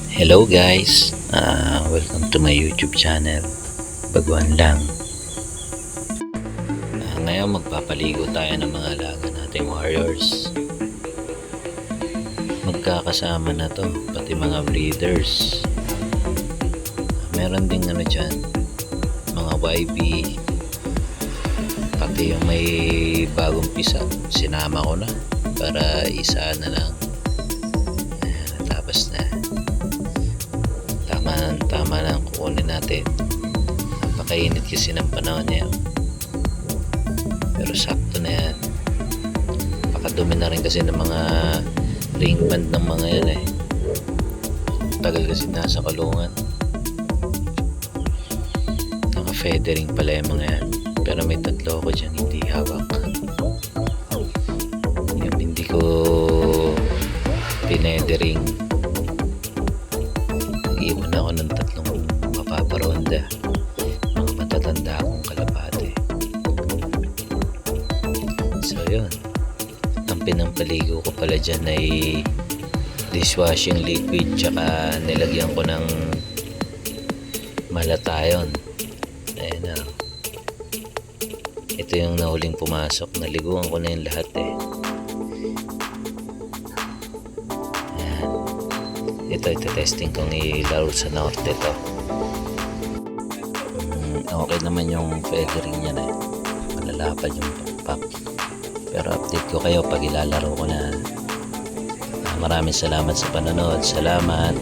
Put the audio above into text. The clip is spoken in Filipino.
Hello guys, welcome to my YouTube channel. Baguhan lang. Ngayon magpapaligo tayo ng mga alaga nating warriors. Magkakasama na to, pati mga breeders. Meron ding dyan, mga YB. Pati yung may bagong pisa, sinama ko na para isa na lang. Tapos na. Tama lang kukunin natin. Napakainit kasi ng panahon niya, pero sakto na yan. Pakadumi na rin kasi ng mga ring band ng mga yan tagal kasi nasa kulungan. Naka feathering pala yung mga yan, pero may tatlo ko dyan hindi hawak. Yung hindi ko pinedering, iwan ako ng tatlong mapaparonda, mga matatanda akong kalapate. So yun, ang pinampaligo ko pala dyan ay dishwashing liquid, tsaka nilagyan ko ng malatayon. Ayan na, ito yung nahuling pumasok, naliguan ko na yung lahat Ito testing kong ilaro sa norte to. Okay naman yung feathering niya malalapad yung pakpak. Pero update ko kayo pag ilalaro ko na. Maraming salamat sa panonood. Salamat.